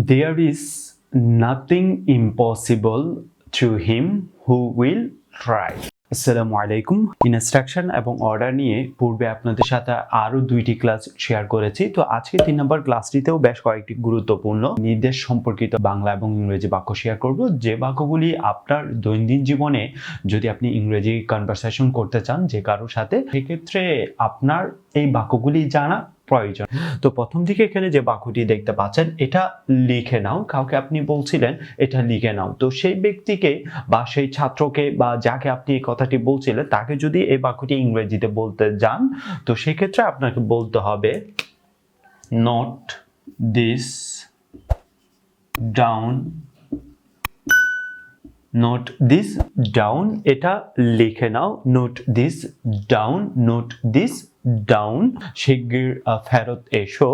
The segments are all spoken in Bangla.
There is nothing impossible to him who will try. আসসালামু আলাইকুম। ইনস্ট্রাকশন এবং অর্ডার নিয়ে পূর্বে আপনাদের সাথে আরো 2টি ক্লাস শেয়ার করেছি। তো আজকে 3 নম্বর ক্লাসটিতেও বেশ কয়েকটি গুরুত্বপূর্ণ নির্দেশ সম্পর্কিত বাংলা এবং ইংরেজি বাক্য শেয়ার করব, যে বাক্যগুলি আপনার দৈনন্দিন জীবনে যদি আপনি ইংরেজি কনভারসেশন করতে চান যে কারোর সাথে, সেক্ষেত্রে আপনার এই বাক্যগুলি জানা প্রয়োজন। তো প্রথম দিকে এখানে যে বাক্যটি দেখতে পাচ্ছেন, এটা লিখে নাও। কাউকে আপনি বলছিলেন এটা লিখে নাও, তো সেই ব্যক্তিকে বা সেই ছাত্রকে বা যাকে আপনি এই কথাটি বলছিলেন তাকে যদি এই বাক্যটি ইংরেজিতে বলতে যান, তো সেক্ষেত্রে আপনাকে বলতে হবে note this down. Note this down, এটা লিখে নাও। Note this down, note this down. শিগগির ফেরত এসো,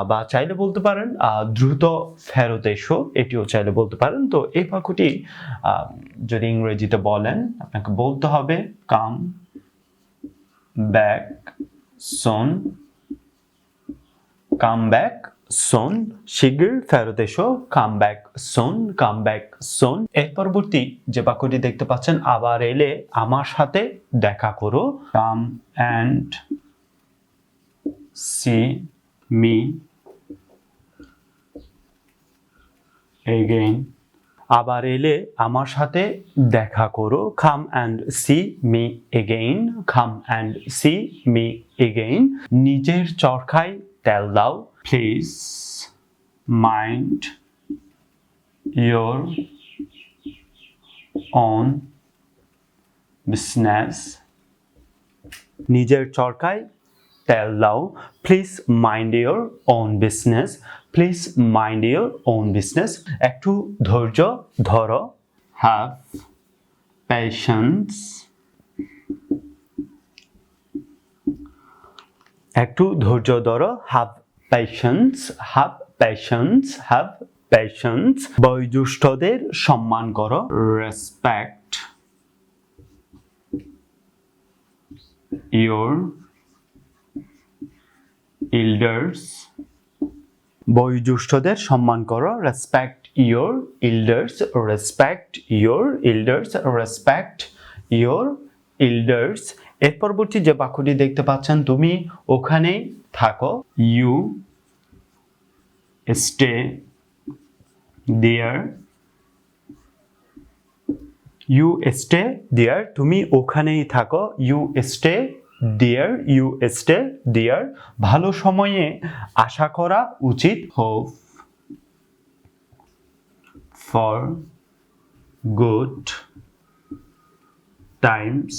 বা চাইলে বলতে পারেন দ্রুত ফেরত এসো, এটিও চাইলে বলতে পারেন। তো এই বাক্যটি যদি ইংরেজিতে বলেন, আপনাকে বলতে হবে কাম ব্যাক সোন। কাম ব্যাক সোন, শিগগির ফেরত এসো। কাম ব্যাক সোন, কাম ব্যাক সোন। এর পরবর্তী যে বাক্যটি দেখতে পাচ্ছেন, আবার এলে আমার সাথে দেখা করো। Come and see me again. আবার এলে আমার সাথে দেখা করো। Come and see me again, come and see me again. নিজের চরকায় তেল দাও। Please mind your own business. নিজের চরকায় তেল দাও। Please mind your own business. Please mind your own business. একটু ধৈর্য ধরো। Have patience. একটু ধৈর্য ধরো। Have patience, have patience, have patience. বয়োজ্যেষ্ঠদের সম্মান করো। Respect your elders. বয়োজ্যেষ্ঠদের সম্মান করো। Respect your elders, respect your elders, respect your elders। এর পরবর্তী যে বাক্যটি দেখতে পাচ্ছেন, তুমি ওখানেই থাকো। You stay there. You stay there, তুমি ওখানেই থাকো। You stay there, you stay there. ভালো সময়ে আশা করা উচিত। Hope for good times.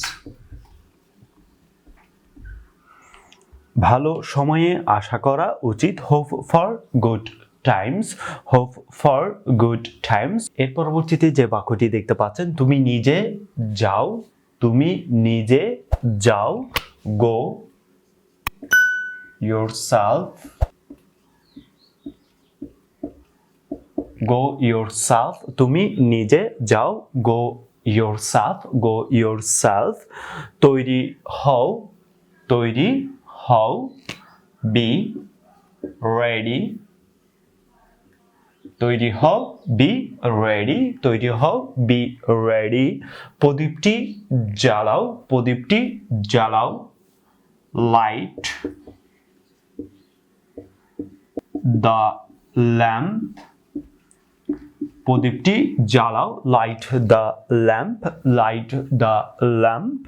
ভালো সময়ে আশা করা উচিত। Hope for good times, hope for good times. এর পরবর্তীতে যে বাক্যটি দেখতে পাচ্ছেন, তুমি নিজে যাও। তুমি নিজে যাও। গো yourself. Go yourself, তুমি নিজে যাও। Go yourself, go yourself. তৈরি হও, তৈরি হও। Be ready. তৈরি হও, be ready. তৈরি হও, be ready. প্রদীপটি জ্বালাও, প্রদীপটি জ্বালাও। Light the lamp. প্রদীপটি জ্বালাও। Light the lamp, light the lamp.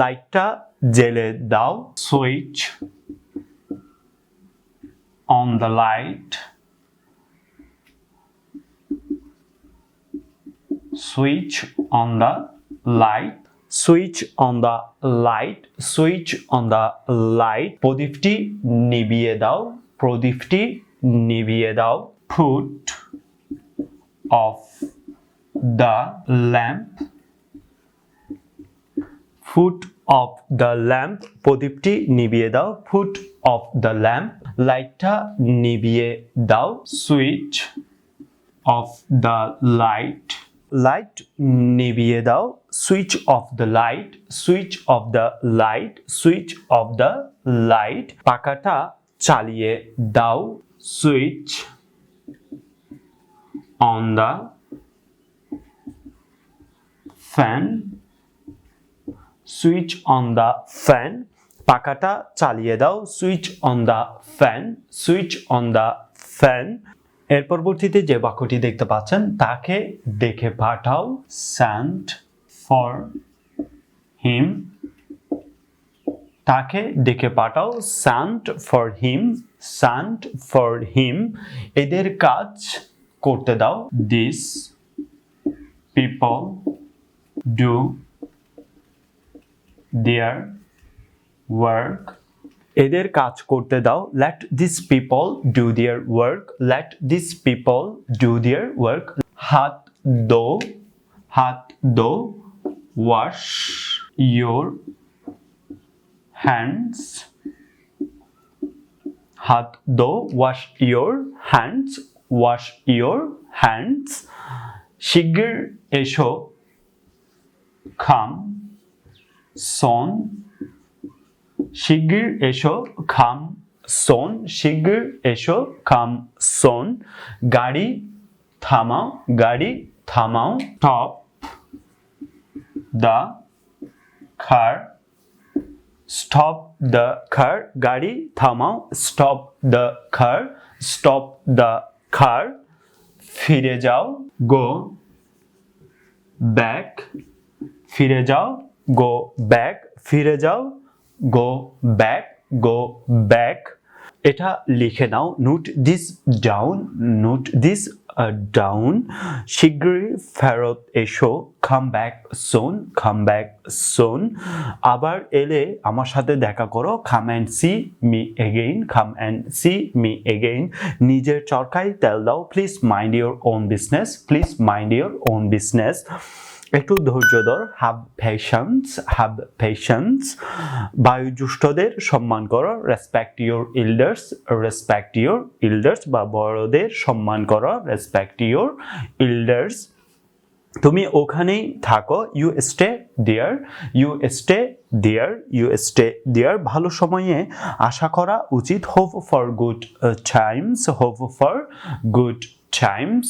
লাইটটা জ্বেলে দাও। Switch on the light. Switch on the light. Switch on the light, switch on the light. প্রদীপটি নিভিয়ে দাও। প্রদীপটি নিভিয়ে দাও। Put off the lamp. Put off the lamp. প্রদীপটি নিভিয়ে দাও। Put off the lamp. লাইটটা নিভিয়ে দাও। Switch off the light. Light নিভিয়ে দাও। Switch off the light, switch off the light, switch off the light. পাখাটা চালিয়ে দাও। Switch on the fan, switch on the fan, পাখাটা চালিয়ে দাও, switch on the fan, switch on the fan। এর পরবর্তীতে যে বাক্যটি দেখতে পাচ্ছেন, তাকে ডেকে পাঠাও, send for him, তাকে ডেকে পাঠাও, send for him, send for him। এদের কাজ করতে দাও, these people do their work, এদের কাজ করতে দাও, let these people do their work, let these people do their work। হাত ধো, wash your hands, হাত ধো, wash your hands, wash your hands। শিগগির এসো, come soon, শিগগির এসো, come soon, শিগগির এসো, come soon। গাড়ি থামাও, stop the car, stop the car, গাড়ি থামাও, stop the car, stop the car। ফিরে যাও, go back, ফিরে যাও, go back, ফিরে যাও, go back, go back। এটা লিখে নাও, note this down, note this down। শিগগিরই ফেরত এসো, come back soon, come back soon। আবার এলে আমার সাথে দেখা করো, come and see me again, come and see me again। নিজের চরকায় তেল দাও, please mind your own business, please mind your own business। একটু ধৈর্য ধর, have patience, have patience। বয়োজ্যেষ্ঠদের সম্মান করো, respect your elders, respect your elders, বা বড়দের সম্মান করো, respect your elders। তুমি ওখানেই থাকো, you stay there, you stay there, you stay there। ভালো সময়ে আশা করা উচিত, hope for good times, hope for good times।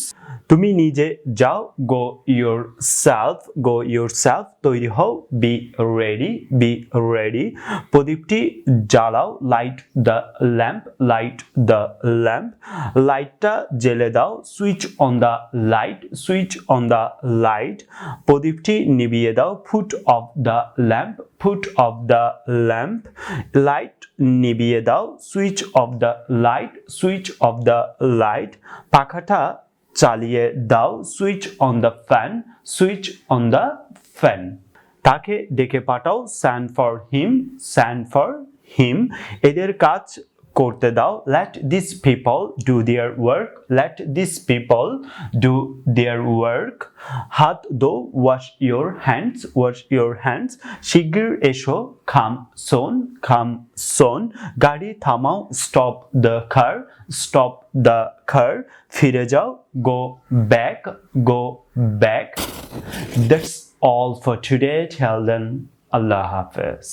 তুমি নিজে যাও, go yourself, go yourself। তৈরি হও, be ready, be ready। প্রদীপটি জ্বালাও, light the lamp, light the lamp। লাইটটা জ্বেলে দাও, switch on the light, switch on the light। প্রদীপটি নিভিয়ে দাও, put off the lamp, put off the lamp। Light নিভিয়ে দাও, switch off the light, switch off the light। পাখাটা চালিয়ে দাও, switch on the fan, switch on the fan। তাকে ডেকে পাঠাও, send for him, send for him। এদের কাজ করতে দাও, let these people do their work, let these people do their work। হাত ধো, wash your hands, wash your hands। শিগগির এসো, come soon, come soon। গাড়ি থামাও, stop the car, stop the car। ফিরে যাও, go back, go back। That's all for today. Till then, Allah Hafiz.